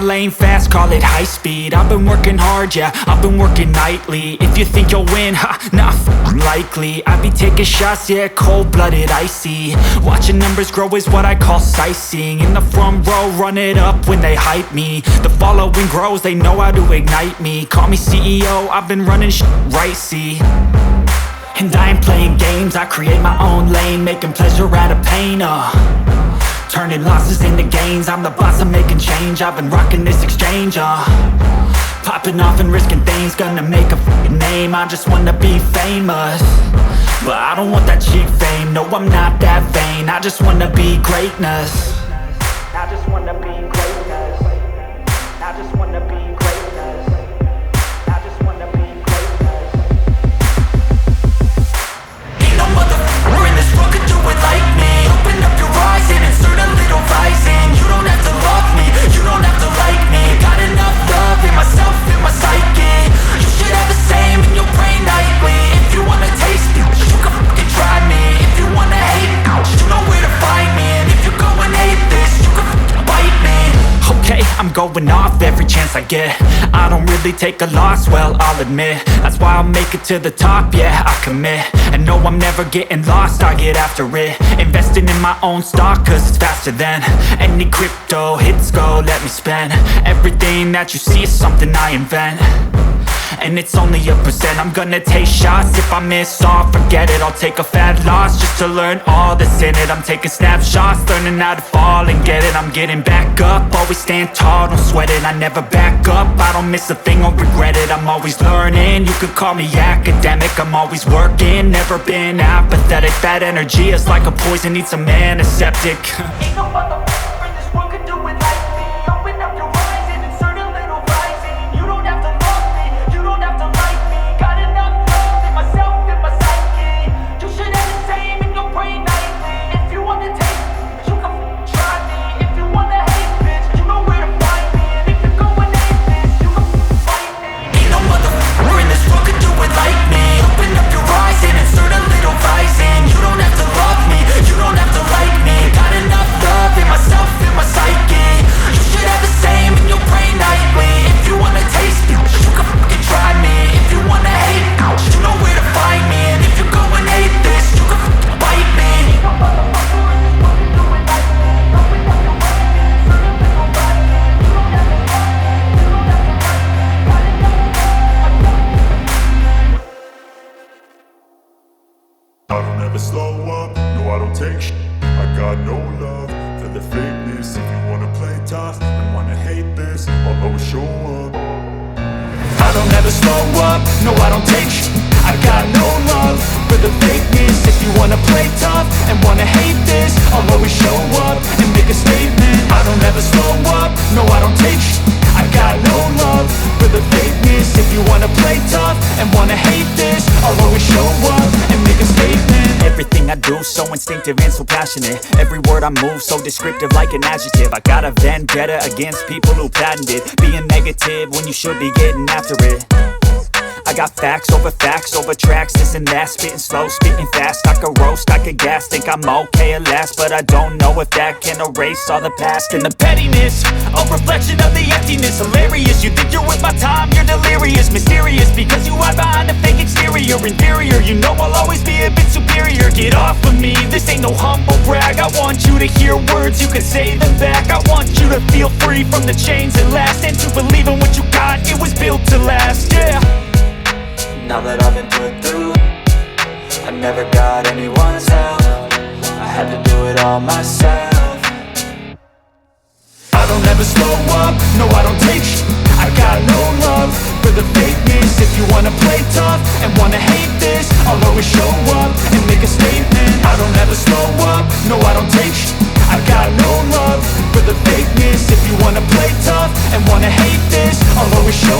lane fast, call it high speed. I've been working hard, yeah, I've been working nightly. If you think you'll win, ha, not likely. I be taking shots, yeah, cold-blooded, icy. Watching numbers grow is what I call sightseeing. In the front row, run it up when they hype me. The following grows, they know how to ignite me. Call me CEO, I've been running right, see. And I ain't playing games, I create my own lane, making pleasure out of pain, turning losses into gains. I'm the boss, I'm making change. I've been rocking this exchange, popping off and risking things. Gonna make a f***ing name. I just wanna be famous, but I don't want that cheap fame. No, I'm not that vain. I just wanna be greatness. I just wanna be greatness. I just wanna be greatness. I just wanna be greatness. Ain't no motherfucker in this world could do it like me. Open up your eyes and insert a little rising. You don't have to love me, you don't have to like me. Got enough love in myself, in my psyche. You should have the same in your brain nightly. If you wanna taste me, you can fucking try me. If you wanna hate me, you know where to find me. And if you go and hate this, you can fucking bite me. Okay, I'm going off every chance I get. I don't really take a loss, well, I'll admit. That's why I'll make it to the top, yeah, I commit. And no, I'm never getting lost, I get after it. Investing in my own stock, cause it's faster than any crypto hits go, let me spend. Everything that you see is something I invent, and it's only a percent. I'm gonna take shots, if I miss all, forget it. I'll take a fat loss just to learn all that's in it. I'm taking snapshots, learning how to fall and get it. I'm getting back up, always stand tall, don't sweat it. I never back up, I don't miss a thing or regret it. I'm always learning, you could call me academic. I'm always working, never been apathetic. That energy is like a poison, needs some antiseptic. Ain't no motherfucker in this world could do it like me. Open up your eyes and insert a little rising. You don't have to love me, you don't have to like me. Got enough love in myself, in my psyche. You should have the same in your brain nightly. If you wanna taste me, you can try me. If you wanna hate bitch, you know where to find me. And if you go and hate this, you can fight me. Ain't no motherfucker in this world could do it like me. Open up your eyes and insert a little rising. You don't have to love me, you don't have to like me. Got enough love in myself, in my psyche. You should have the same in your brain nightly. If you wanna taste me, you can fucking try me. If you wanna hate me, you know where to find me. And if you go and hate this, you can fucking bite me. Ain't no motherfucker in this world can do it like me. Open up your eyes and insert a little rising. You don't have to love me, you don't have to like me. Got enough love. I don't ever slow up, no I don't take sh**. I got no love for the fakeness. If you wanna play tough and wanna hate this, I'll always show up. I don't ever slow up, no I don't take sh**. I got no love for the fakeness. If you wanna play tough and wanna hate this, I'll always show up and make a statement. I don't ever slow up, no I don't take sh**. I got no love for the fakeness. If you wanna play tough and wanna hate this, I'll always show up and make a statement. Everything I do so instinctive and so passionate. Every word I move so descriptive like an adjective. I got a vendetta against people who patented being negative when you should be getting after it. I got facts over tracks, this and that. Spitting slow, spitting fast, I could roast, I could gas. Think I'm okay at last, but I don't know if that can erase all the past. And the pettiness, a reflection of the emptiness. Hilarious, you think you're with my time, you're delirious. Mysterious, because you hide behind a fake exterior. Inferior, you know I'll always be a bit superior. Get off of me, this ain't no humble brag. I want you to hear words, you can say them back. I want you to feel free from the chains that last, and to believe in what you got, it was built to last, yeah. Now that I've been put through, I never got anyone's help. I had to do it all myself. I don't ever slow up, no I don't take sh**. I got no love for the fakeness. If you wanna play tough and wanna hate this, I'll always show up and make a statement. I don't ever slow up, no I don't take sh**. I got no love for the fakeness. If you wanna play tough and wanna hate this, I'll always show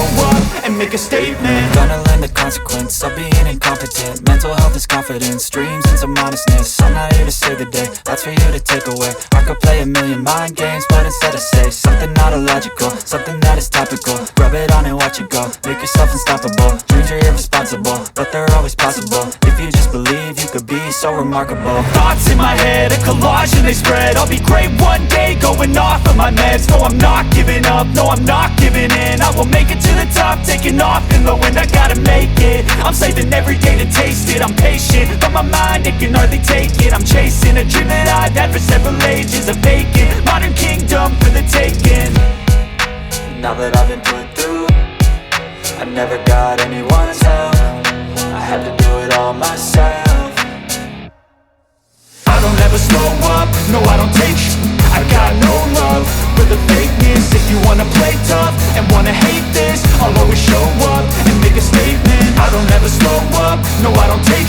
make a statement. Gonna learn the consequence of being incompetent. Mental health is confidence, dreams and some honestness. I'm not here to save the day, that's for you to take away. I could play a million mind games, but instead I say something not illogical, something that is topical. Rub it on and watch it go, make yourself unstoppable. Dreams are irresponsible, but they're always possible. If you just believe, you could be so remarkable. Thoughts in my head, a collage and they spread. I'll be great one day, going off of my meds. No, I'm not giving up, no, I'm not giving in. I will make it to the top, taking off in the wind. I gotta make it, I'm saving every day to taste it. I'm patient, but my mind, it can hardly take it. I'm chasing a dream that I've had for several ages. A vacant, modern kingdom for the taking. Now that I've been put through, I never got anyone's help. I had to do it all myself. I don't ever slow up, no I don't take I got no love for the fakeness. If you wanna play tough and wanna hate this, I'll always show up and make a statement. I don't ever slow up, no I don't take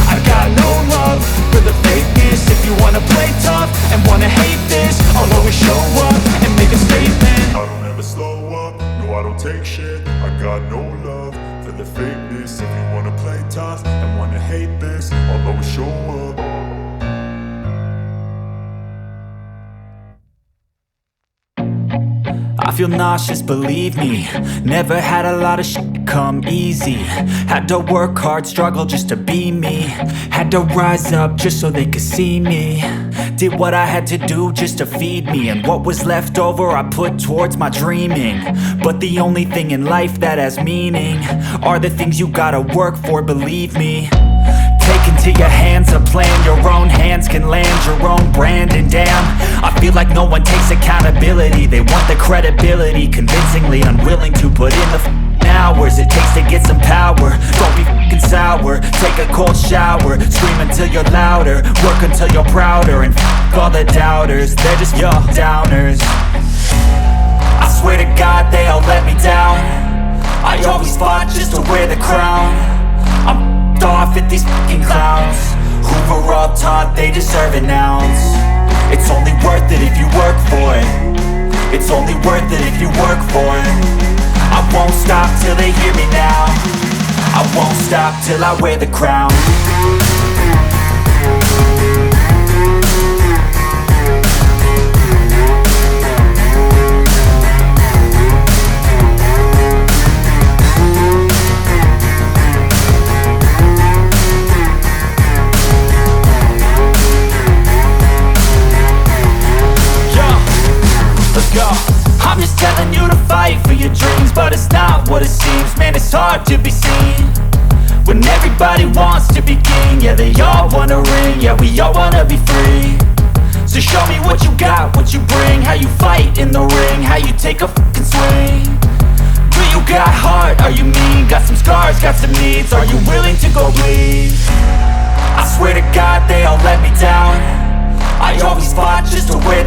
I got no love for the fakeness. If you wanna play tough and wanna hate this, I'll always show up and make a statement. I don't ever slow up, no I don't take shit. I got no love for the fakeness. If you wanna play tough and wanna hate this, I'll always show up. I feel nauseous, believe me. Never had a lot of shit come easy. Had to work hard, struggle just to be me. Had to rise up just so they could see me. Did what I had to do just to feed me, and what was left over I put towards my dreaming. But the only thing in life that has meaning are the things you gotta work for, believe me. Take into your hands a plan, your own hands can land your own brand. And damn, I feel like no one takes accountability. They want the credibility, convincingly unwilling to put in the hours it takes to get some power. Don't be f***ing sour, take a cold shower. Scream until you're louder, work until you're prouder. And f*** all the doubters, they're just your downers. I swear to God they all let me down. I always fought just to wear the crown. I'm off at these fucking clowns who were all taught they deserve an ounce. It's only worth it if you work for it. It's only worth it if you work for it. I won't stop till they hear me now. I won't stop till I wear the crown. I'm just telling you to fight for your dreams, but it's not what it seems. Man, it's hard to be seen when everybody wants to be king. Yeah, they all wanna ring, yeah, we all wanna be free. So show me what you got, what you bring, how you fight in the ring, how you take a fucking swing. Do you got heart, are you mean? Got some scars, got some needs, are you willing to